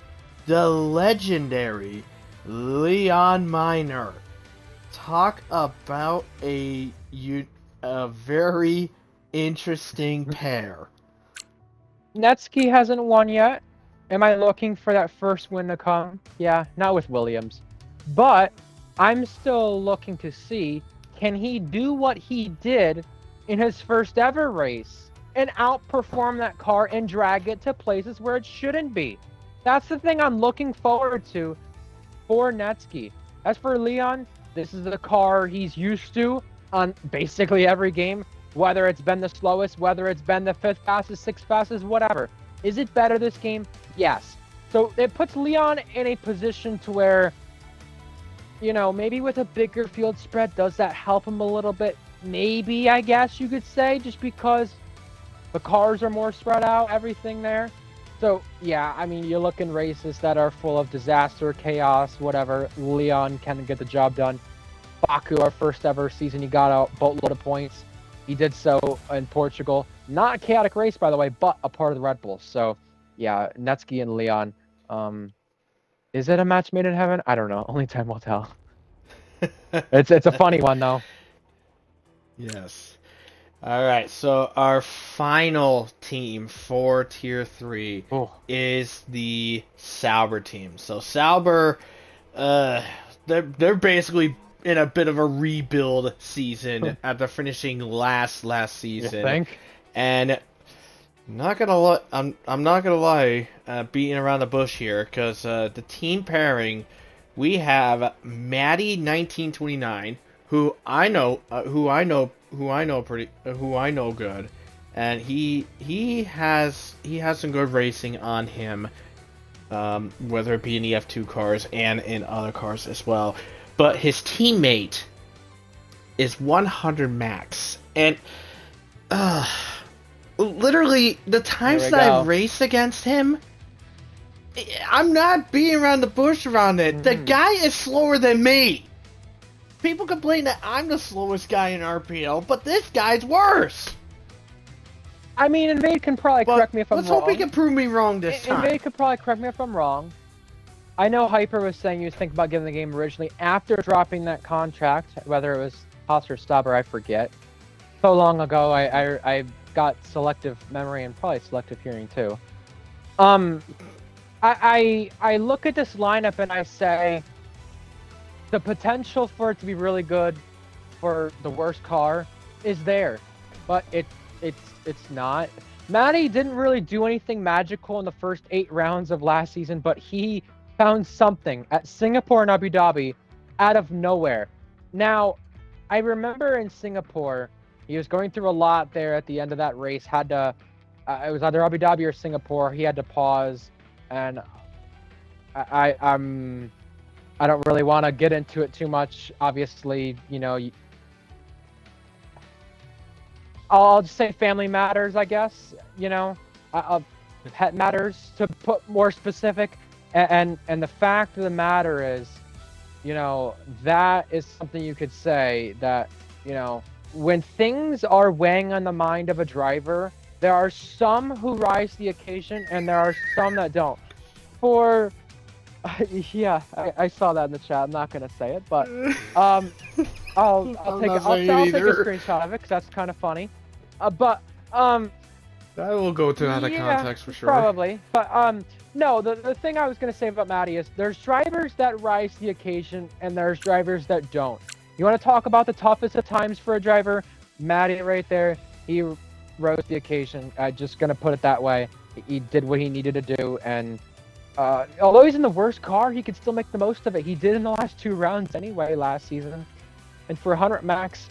the legendary Leon Minor. Talk about a very interesting pair. Netsky hasn't won yet. Am I looking for that first win to come? Yeah, not with Williams. But I'm still looking to see, can he do what he did in his first ever race and outperform that car and drag it to places where it shouldn't be? That's the thing I'm looking forward to for Netsky. As for Leon, this is the car he's used to on basically every game, whether it's been the slowest, whether it's been the 5th fastest, 6th fastest, whatever. Is it better this game? Yes. So it puts Leon in a position to where, you know, maybe with a bigger field spread, does that help him a little bit? maybe, I guess you could say, just because the cars are more spread out, everything there. So, yeah, I mean, you're looking races that are full of disaster, chaos, whatever. Leon can get the job done. Baku, our first ever season, he got a boatload of points. He did so in Portugal. Not a chaotic race, by the way, but a part of the Red Bull. So, yeah, Netsky and Leon. Is it a match made in heaven? I don't know. Only time will tell. It's a funny one, though. Yes. All right, so our final team for Tier 3 Oh. is the Sauber team. So Sauber, they're basically in a bit of a rebuild season after finishing last season. You think? And I'm not gonna lie, beating around the bush here, because the team pairing, we have Matty 1929, who I know good, and he has some good racing on him, whether it be in the F2 cars and in other cars as well. But his teammate is 100 Max, and literally the times that I've raced against him, I'm not beating around the bush around it. The guy is slower than me. People complain that I'm the slowest guy in RPL, but this guy's worse. I mean, Invade can probably correct me if I'm wrong. Let's hope he can prove me wrong this time. Invade could probably correct me if I'm wrong. I know Hyper was saying he was thinking about getting the game originally after dropping that contract, whether it was Haas or Sauber, I forget. So long ago, I got selective memory and probably selective hearing too. I look at this lineup and I say the potential for it to be really good for the worst car is there, but it's not. Matty didn't really do anything magical in the first 8 rounds of last season, but he found something at Singapore and Abu Dhabi out of nowhere. Now, I remember in Singapore, he was going through a lot there at the end of that race. Had to, it was either Abu Dhabi or Singapore. He had to pause, and I don't really want to get into it too much. Obviously, you know, I'll just say family matters, I guess. You know, pet matters to put more specific. And the fact of the matter is, you know, that is something you could say that, you know, when things are weighing on the mind of a driver, there are some who rise to the occasion and there are some that don't. Yeah, I saw that in the chat. I'm not gonna say it, but I'll take a screenshot of it because that's kind of funny. That will go to out of context for sure. Probably, but no. The thing I was gonna say about Matty is there's drivers that rise to the occasion and there's drivers that don't. You want to talk about the toughest of times for a driver? Matty right there. He rose to the occasion. I'm just gonna put it that way. He did what he needed to do, and although he's in the worst car, he could still make the most of it. He did in the last 2 rounds anyway last season. And for 100 Max,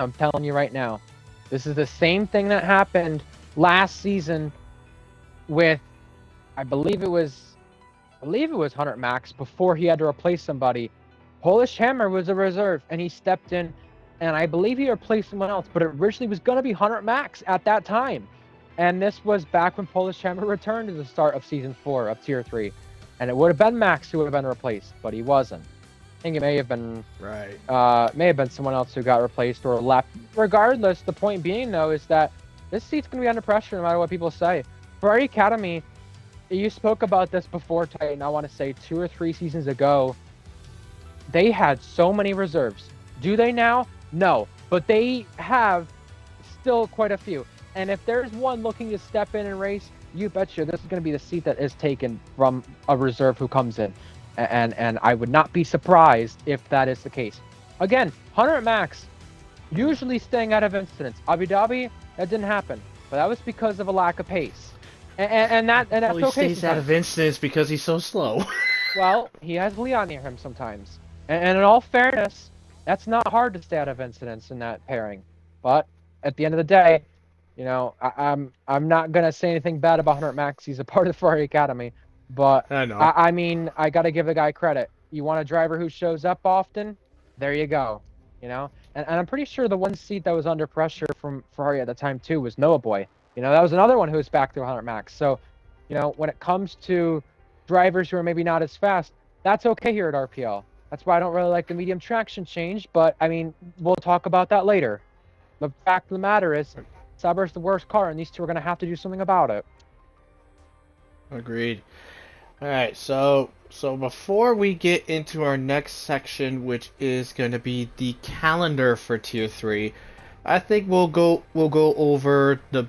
I'm telling you right now, this is the same thing that happened last season with, I believe it was 100 Max before he had to replace somebody. Polish Hammer was a reserve, and he stepped in, and I believe he replaced someone else, but it originally was going to be 100 Max at that time. And this was back when Polish Hammer returned to the start of Season 4 of Tier 3. And it would have been Max who would have been replaced, but he wasn't. I think it may have been may have been someone else who got replaced or left. Regardless, the point being, though, is that this seat's going to be under pressure no matter what people say. Ferrari Academy, you spoke about this before, Titan, I want to say 2 or 3 seasons ago. They had so many reserves. Do they now? No. But they have still quite a few. And if there's one looking to step in and race, you betcha this is going to be the seat that is taken from a reserve who comes in. And I would not be surprised if that is the case. Again, 100 Max, usually staying out of incidents. Abu Dhabi, that didn't happen. But that was because of a lack of pace. And that's okay. He stays out of incidents because he's so slow. Well, he has Leon near him sometimes. And in all fairness, that's not hard to stay out of incidents in that pairing. But at the end of the day, you know, I'm not gonna say anything bad about 100 Max. He's a part of the Ferrari Academy, but I know. I mean, I gotta give the guy credit. You want a driver who shows up often? There you go. You know, And I'm pretty sure the one seat that was under pressure from Ferrari at the time too was Noah Boy. You know, that was another one who was back to 100 max. So, you know, when it comes to drivers who are maybe not as fast, that's okay here at RPL. That's why I don't really like the medium traction change, but I mean, we'll talk about that later. The fact of the matter is, Sauber's the worst car, and these two are going to have to do something about it. Agreed. All right, so before we get into our next section, which is going to be the calendar for Tier 3, I think we'll go over the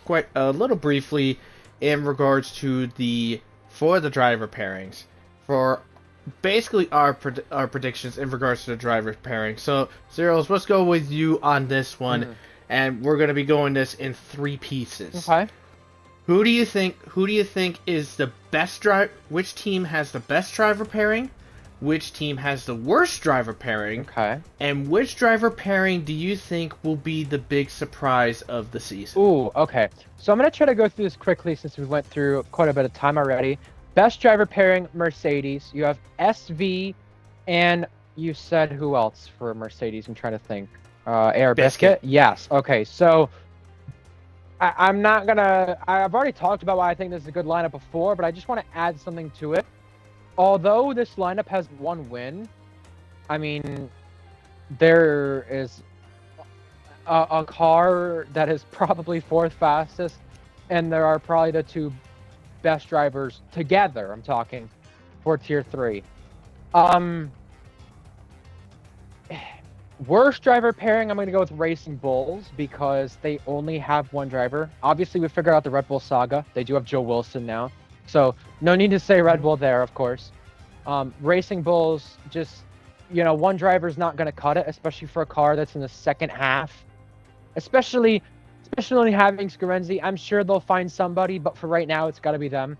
quite a little briefly in regards to the driver pairings for basically our predictions in regards to the driver pairing. So Zeros, let's go with you on this one, and we're going to be going this in 3 pieces. Okay. Who do you think is the best drive? Which team has the best driver pairing? Which team has the worst driver pairing? Okay. And which driver pairing do you think will be the big surprise of the season? Ooh, okay. So I'm going to try to go through this quickly since we went through quite a bit of time already. Best driver pairing, Mercedes. You have SV, and you said who else for Mercedes? I'm trying to think. Air Biscuit? Yes. Okay, so I'm not going to... I've already talked about why I think this is a good lineup before, but I just want to add something to it. Although this lineup has 1 win, I mean, there is a car that is probably 4th fastest, and there are probably the 2 best drivers together, I'm talking, for Tier 3. Worst driver pairing, I'm going to go with Racing Bulls because they only have 1 driver. Obviously, we figured out the Red Bull saga. They do have Joe Wilson now. So, no need to say Red Bull there, of course. Racing Bulls, just, you know, 1 driver's not going to cut it, especially for a car that's in the second half. Especially having Scarenzi. I'm sure they'll find somebody, but for right now, it's got to be them.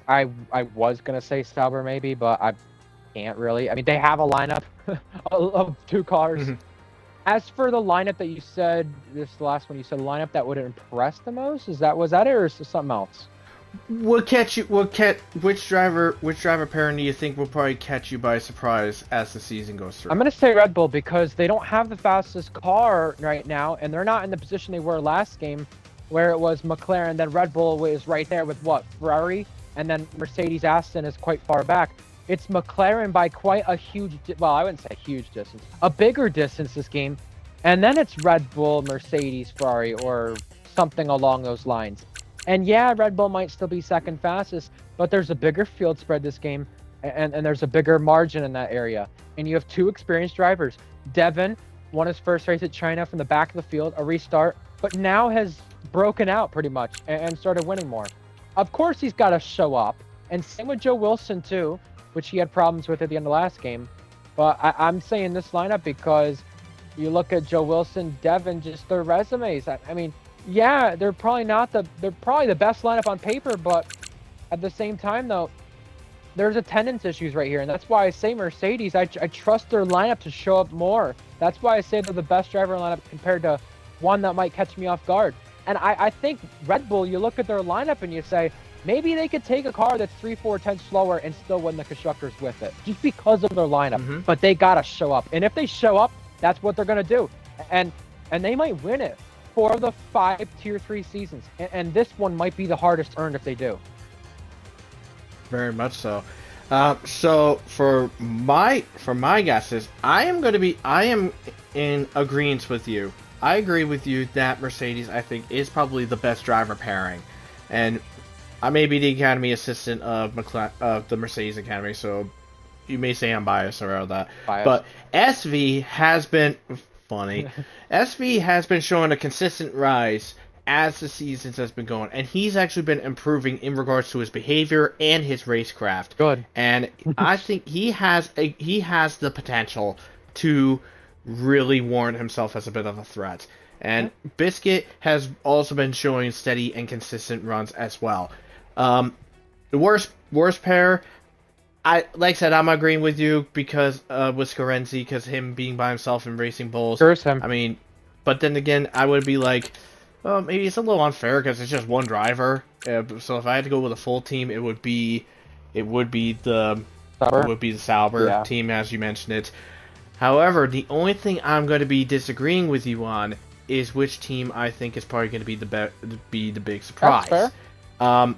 I was going to say Sauber maybe, but I can't really. I mean, they have a lineup of 2 cars. As for the lineup that you said, this last one, you said lineup that would impress the most. Was that it, or is it something else? Which driver pairing do you think will probably catch you by surprise as the season goes through? I'm going to say Red Bull because they don't have the fastest car right now, and they're not in the position they were last game, where it was McLaren, then Red Bull is right there with what? Ferrari, and then Mercedes Aston is quite far back. It's McLaren by quite a huge, well, I wouldn't say huge distance, a bigger distance this game, and then it's Red Bull, Mercedes, Ferrari, or something along those lines. And yeah, Red Bull might still be second fastest, but there's a bigger field spread this game, and there's a bigger margin in that area. And you have 2 experienced drivers. Devin won his first race at China from the back of the field, a restart, but now has broken out pretty much and started winning more. Of course, he's got to show up, and same with Joe Wilson too, which he had problems with at the end of last game. But I'm saying this lineup because you look at Joe Wilson, Devin, just their resumes. I mean, yeah, they're probably the best lineup on paper, but at the same time though, there's attendance issues right here, and that's why I say Mercedes. I trust their lineup to show up more. That's why I say they're the best driver lineup compared to one that might catch me off guard. And I think Red Bull, you look at their lineup and you say, maybe they could take a car that's 3-4 tenths slower and still win the constructors with it, just because of their lineup. But they gotta show up, and if they show up, that's what they're gonna do, and they might win it. 4 of the 5 Tier 3 seasons, and this one might be the hardest earned if they do. Very much so. So for my guesses, I am in agreement with you. I agree with you that Mercedes, I think, is probably the best driver pairing, and I may be the Academy assistant of the Mercedes Academy, so you may say I'm biased around that. But SV has been funny. SV has been showing a consistent rise as the seasons has been going, and he's actually been improving in regards to his behavior and his racecraft. Good. And I think he has the potential to really warrant himself as a bit of a threat. And Biscuit has also been showing steady and consistent runs as well. The worst pair, like I said, I'm agreeing with you because with Scarenzi, because him being by himself in Racing Bulls. Curse him. I mean, but then again, I would be like, well, maybe it's a little unfair because it's just one driver. So if I had to go with a full team, it would be the Sauber team, as you mentioned it. However, the only thing I'm going to be disagreeing with you on is which team I think is probably going to be the big surprise. That's fair.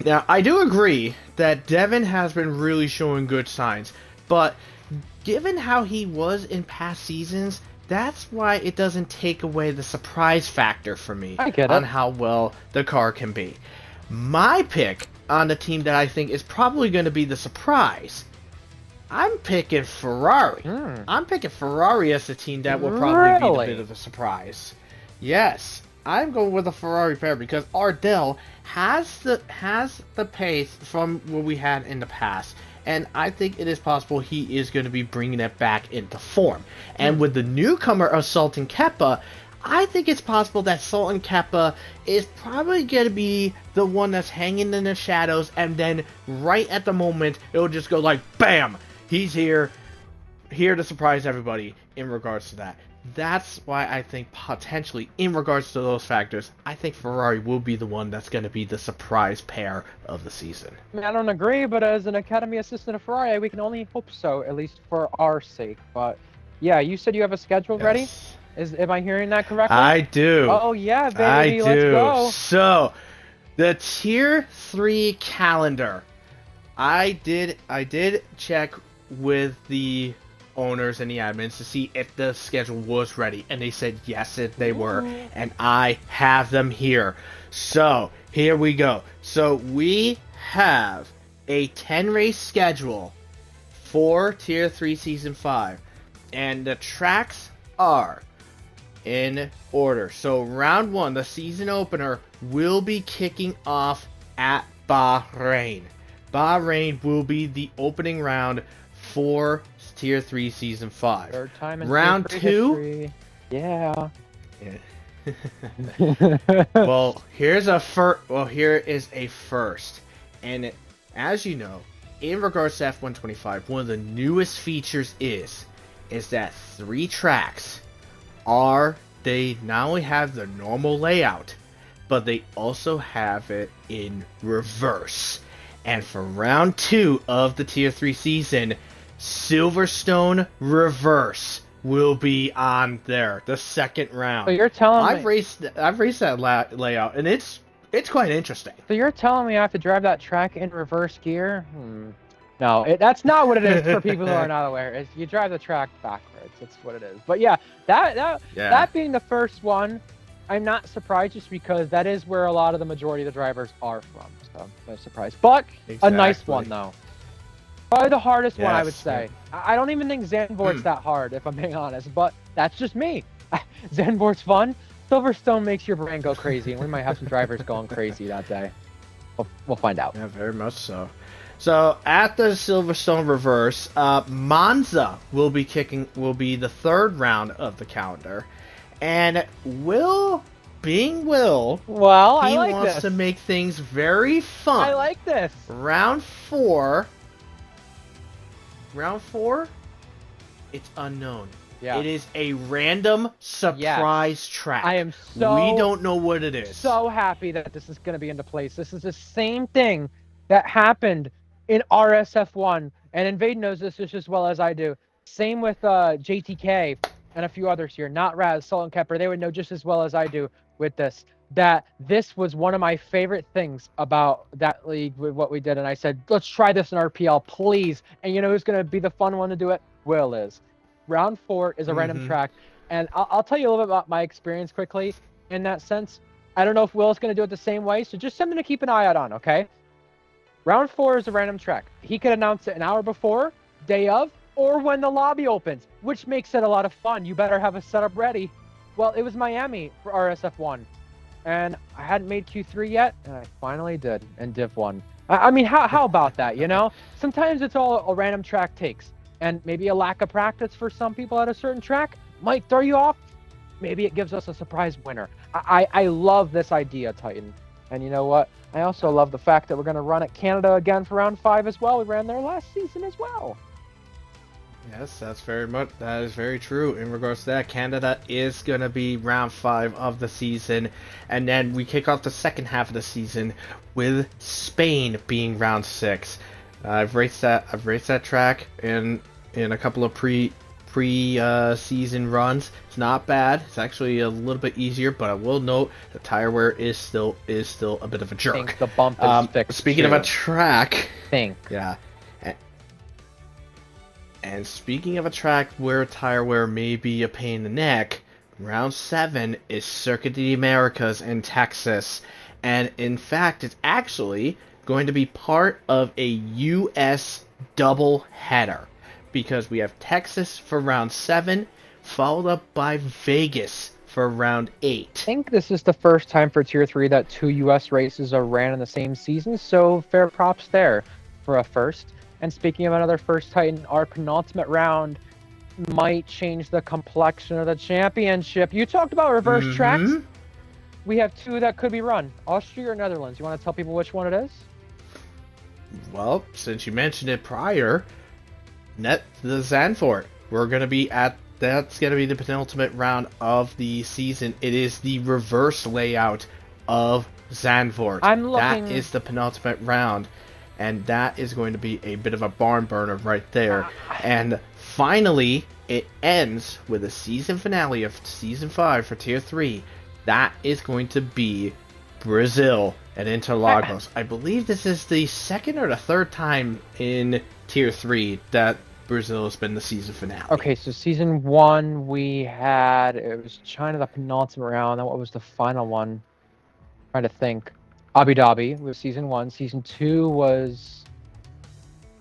Now, I do agree that Devin has been really showing good signs, but given how he was in past seasons, that's why it doesn't take away the surprise factor for me on how well the car can be. My pick on the team that I think is probably going to be the surprise, I'm picking Ferrari. I'm picking Ferrari as the team that will probably be a bit of a surprise. Yes, I'm going with a Ferrari pair because Ardell has the pace from what we had in the past, and I think it is possible he is going to be bringing it back into form. And with the newcomer of Sultan Keppa, I think it's possible that Sultan Keppa is probably going to be the one that's hanging in the shadows, and then right at the moment, it'll just go like, bam! He's here to surprise everybody in regards to that. That's why I think potentially, in regards to those factors, I think Ferrari will be the one that's going to be the surprise pair of the season. I mean, I don't agree, but as an academy assistant of Ferrari, we can only hope so, at least for our sake. But yeah, you said you have a schedule ready? Am I hearing that correctly? I do. Oh yeah, baby, let's go. So, the Tier 3 calendar. I did check with the owners and the admins to see if the schedule was ready, and they said yes, they were, and I have them here. So here we go. So we have a 10 race schedule for Tier 3 Season 5, and the tracks are in order. So round 1, the season opener, will be kicking off at Bahrain. Bahrain will be the opening round for Tier 3 Season 5. Third time in round Tier 3 2. history. Yeah. Well, here is a first. And as you know, in regards to F125, one of the newest features is that 3 tracks they not only have the normal layout, but they also have it in reverse. And for round 2 of the Tier 3 season, Silverstone Reverse will be on there, the second round. So you're telling me I've raced that layout, and it's quite interesting. So you're telling me I have to drive that track in reverse gear? No, that's not what it is for people who are not aware. You drive the track backwards. That's what it is. But yeah, that being the first one, I'm not surprised just because that is where a lot of the majority of the drivers are from. So no surprise. But a nice one though. Probably the hardest one, I would say. I don't even think Zandvoort's that hard, if I'm being honest. But that's just me. Zandvoort's fun. Silverstone makes your brain go crazy, and we might have some drivers going crazy that day. We'll find out. Yeah, very much so. So at the Silverstone Reverse, Monza will be the third round of the calendar, and Will, he wants to make things very fun. I like this. Round 4, it's unknown. Yeah. It is a random surprise track. We don't know what it is. So happy that this is going to be into place. This is the same thing that happened in RSF1, and Invade knows this just as well as I do. Same with JTK and a few others here. Not Raz, Salt and Kepper. They would know just as well as I do with this. That this was one of my favorite things about that league with what we did. And I said, let's try this in RPL, please. And you know who's going to be the fun one to do it? Will is. Round 4 is a random track. And I'll tell you a little bit about my experience quickly in that sense. I don't know if Will's going to do it the same way. So just something to keep an eye out on, okay? Round 4 is a random track. He could announce it an hour before, day of, or when the lobby opens, which makes it a lot of fun. You better have a setup ready. Well, it was Miami for RSF1. And I hadn't made Q3 yet, and I finally did in Div 1. I mean, how about that, you know? Sometimes it's all a random track takes. And maybe a lack of practice for some people at a certain track might throw you off. Maybe it gives us a surprise winner. I love this idea, Titan. And you know what? I also love the fact that we're going to run at Canada again for round 5 as well. We ran there last season as well. Yes, that is very true. In regards to that, Canada is going to be round 5 of the season, and then we kick off the second half of the season with Spain being round 6. I've raced that track in a couple of pre-season runs. It's not bad. It's actually a little bit easier, but I will note the tire wear is still a bit of a jerk. I think the bump is fixed. Speaking of a track, yeah. And speaking of a track where tire wear may be a pain in the neck, round 7 is Circuit of the Americas in Texas. And in fact, it's actually going to be part of a U.S. double header. Because we have Texas for round 7, followed up by Vegas for round 8. I think this is the first time for Tier 3 that 2 U.S. races are ran in the same season, so fair props there for a first. And speaking of another first Titan, our penultimate round might change the complexion of the championship. You talked about reverse tracks. We have 2 that could be run, Austria or Netherlands. You want to tell people which one it is? Well, since you mentioned it prior, the Zandvoort. We're going to be that's going to be the penultimate round of the season. It is the reverse layout of Zandvoort. That is the penultimate round. And that is going to be a bit of a barn burner right there. And finally, it ends with a season finale of Season 5 for Tier 3. That is going to be Brazil and Interlagos. I believe this is the second or the third time in Tier 3 that Brazil has been the season finale. Okay, so Season 1 it was China, the penultimate round. Then what was the final one? I'm trying to think. Abu Dhabi was Season 1. Season 2 was...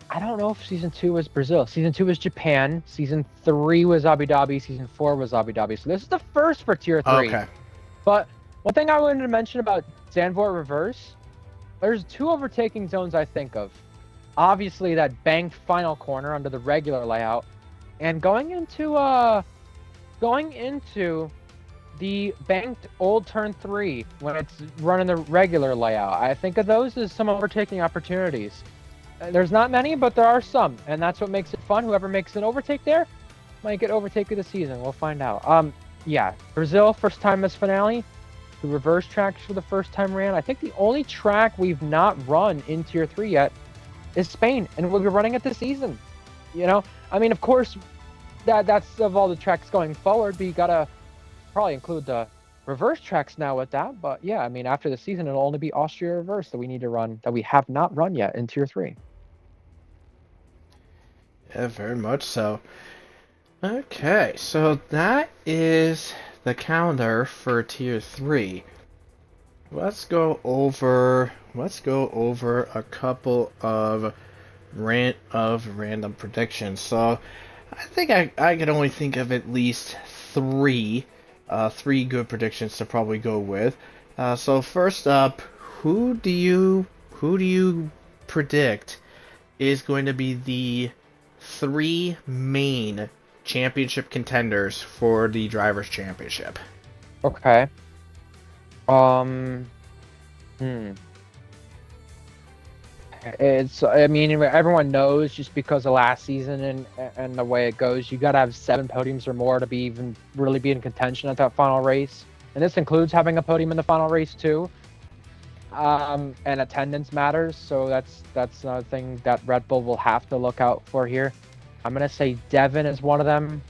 I don't know if Season 2 was Brazil. Season 2 was Japan. Season 3 was Abu Dhabi. Season 4 was Abu Dhabi. So this is the first for Tier 3. Okay. But one thing I wanted to mention about Zandvoort Reverse, there's 2 overtaking zones I think of. Obviously, that banked final corner under the regular layout. And going into the banked old turn 3 when it's running the regular layout. I think of those as some overtaking opportunities. There's not many, but there are some, and that's what makes it fun. Whoever makes an overtake there might get overtake of the season. We'll find out. Yeah, Brazil, first time as finale. The reverse tracks for the first time ran. I think the only track we've not run in Tier 3 yet is Spain, and we'll be running it this season. You know, I mean, of course, that's of all the tracks going forward, but you gotta probably include the reverse tracks now with that. But yeah, I mean, after the season, it'll only be Austria Reverse that we need to run, that we have not run yet in Tier 3. Yeah, very much so. Okay, so that is the calendar for Tier 3. Let's go over a couple of random predictions. So I think I can only think of at least three good predictions to probably go with. So first up, who do you predict is going to be the 3 main championship contenders for the Drivers' Championship? Okay. It's, I mean, everyone knows just because of last season and the way it goes, you got to have 7 podiums or more to be even really be in contention at that final race. And this includes having a podium in the final race too. And attendance matters, so that's another thing that Red Bull will have to look out for here. I'm gonna say Devin is one of them.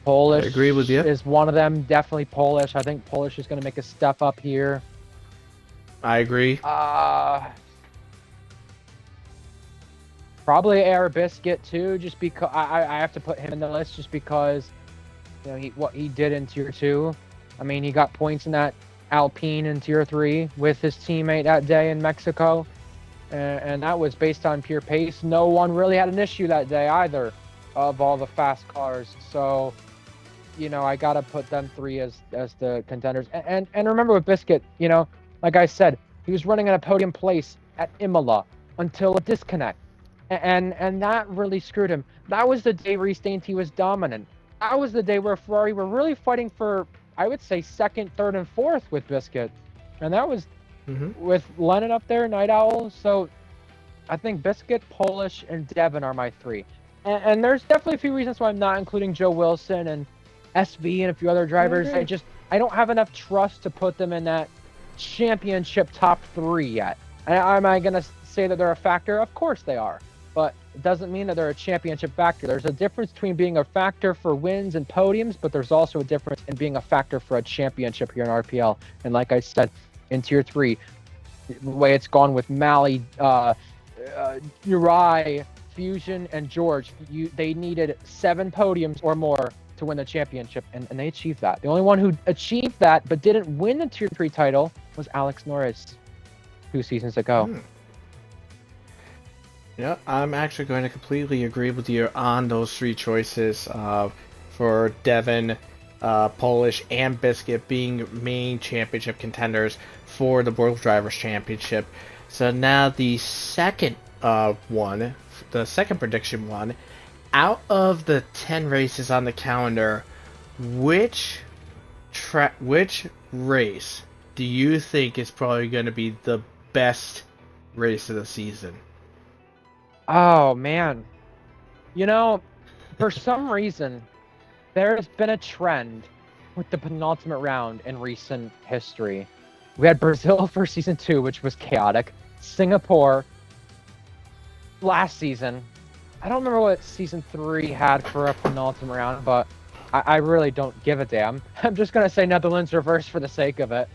Polish, I agree with you, is one of them. Definitely Polish. I think Polish is gonna make a step up here. I agree. Probably Air Biscuit too, just because I have to put him in the list just because, you know, what he did in Tier 2. I mean, he got points in that Alpine in Tier 3 with his teammate that day in Mexico, and that was based on pure pace. No one really had an issue that day either of all the fast cars. So, you know, I gotta put them 3 as the contenders. And remember with Biscuit, you know, like I said, he was running at a podium place at Imola until a disconnect, and that really screwed him. That was the day Restained he was dominant. That was the day where Ferrari were really fighting for, I would say, 2nd, 3rd, and 4th with Biscuit. And that was with Lennon up there, Night Owl. So I think Biscuit, Polish, and Devin are my 3. And there's definitely a few reasons why I'm not including Joe Wilson and SV and a few other drivers. I don't have enough trust to put them in that championship top 3 yet. Am I going to say that they're a factor? Of course they are. but it doesn't mean that they're a championship factor. There's a difference between being a factor for wins and podiums, but there's also a difference in being a factor for a championship here in RPL. And like I said, in Tier 3, the way it's gone with Mali, Uri, Fusion, and George, they needed 7 podiums or more to win the championship, and they achieved that. The only one who achieved that but didn't win the Tier 3 title was Alex Norris 2 seasons ago. Yeah, I'm actually going to completely agree with you on those 3 choices for Devin, Polish, and Biscuit being main championship contenders for the World Drivers' Championship. So now the second one, the second prediction one, out of the 10 races on the calendar, which race do you think is probably going to be the best race of the season? Oh, man. You know, for some reason, there's been a trend with the penultimate round in recent history. We had Brazil for Season 2, which was chaotic. Singapore last season. I don't remember what Season 3 had for a penultimate round, but I really don't give a damn. I'm just going to say Netherlands reverse for the sake of it.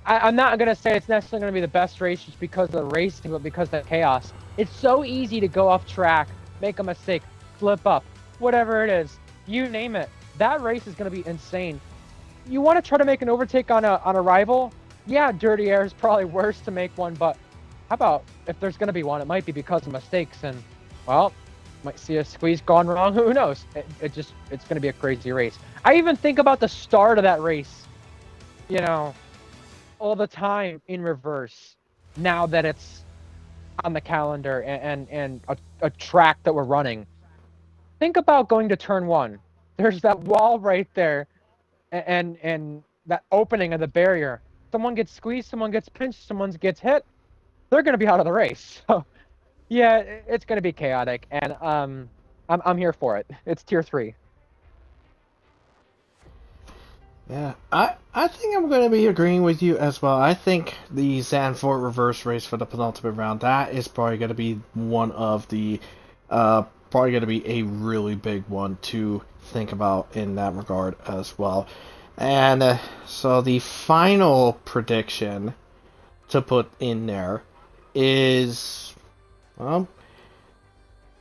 I'm not going to say it's necessarily going to be the best race just because of the racing, but because of the chaos. It's so easy to go off track, make a mistake, flip up, whatever it is. You name it. That race is going to be insane. You want to try to make an overtake on a rival? Yeah, Dirty Air is probably worse to make one, but how about if there's going to be one, it might be because of mistakes, and, well, might see a squeeze gone wrong. Who knows? It's going to be a crazy race. I even think about the start of that race, you know, all the time in reverse, now that it's on the calendar and a track that we're running. Think about going to turn 1. There's that wall right there, and that opening of the barrier. Someone gets squeezed, someone gets pinched, someone gets hit. They're going to be out of the race. So, yeah, it's going to be chaotic, and I'm here for it. It's Tier 3. Yeah, I think I'm going to be agreeing with you as well. I think the Zandvoort reverse race for the penultimate round, that is probably going to be one of the, probably going to be a really big one to think about in that regard as well. And so the final prediction to put in there is, well,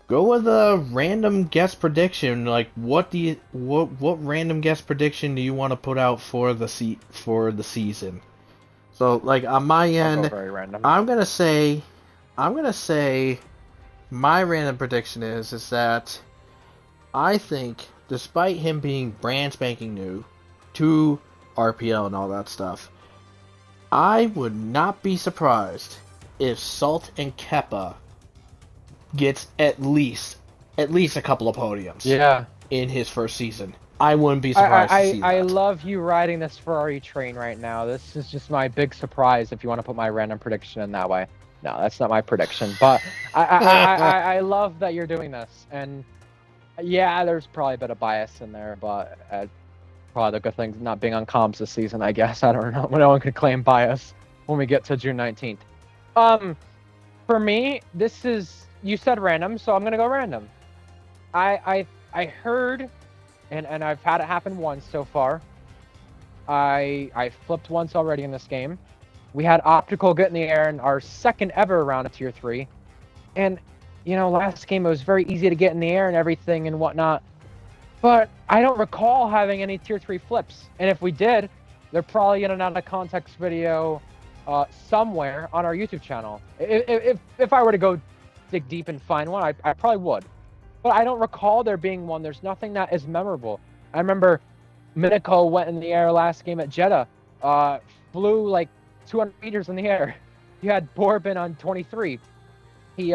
go with a random guess prediction. Like, what random guess prediction do you want to put out for the season? So, like, on my end, I'm gonna say my random prediction is that I think, despite him being brand spanking new to RPL and all that stuff, I would not be surprised if Salt and Keppa gets at least a couple of podiums. Yeah. In his first season. I wouldn't be surprised to see that. I love you riding this Ferrari train right now. This is just my big surprise if you want to put my random prediction in that way. No, that's not my prediction. But I love that you're doing this. And yeah, there's probably a bit of bias in there, but probably the good thing not being on comms this season, I guess. I don't know. No one could claim bias when we get to June 19th. For me, this is, you said random, so I'm going to go random. I heard, and I've had it happen once so far. I flipped once already in this game. We had Optical get in the air in our second ever round of Tier 3. And, you know, last game it was very easy to get in the air and everything and whatnot. But I don't recall having any Tier 3 flips. And if we did, they're probably in an out of context video somewhere on our YouTube channel. If I were to go dig deep and find one, I probably would. But I don't recall there being one. There's nothing that is memorable. I remember Minico went in the air last game at Jeddah. Flew like 200 meters in the air. You had Bourbon on 23. He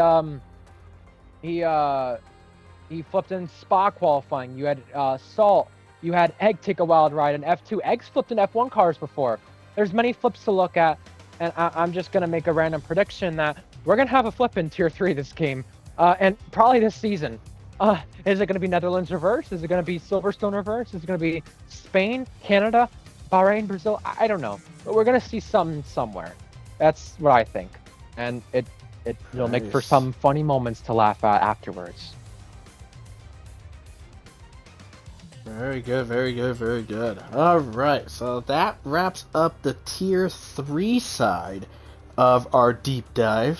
flipped in Spa qualifying. You had Salt. You had Egg take a wild ride in F2. Egg's flipped in F1 cars before. There's many flips to look at, and I'm just going to make a random prediction that we're going to have a flip in Tier 3 this game, and probably this season. Is it going to be Netherlands reverse? Is it going to be Silverstone reverse? Is it going to be Spain, Canada, Bahrain, Brazil? I don't know. But we're going to see something somewhere. That's what I think. And it It'll make for Nice. some funny moments to laugh at afterwards. Very good, very good, very good. Alright, so that wraps up the Tier 3 side of our deep dive.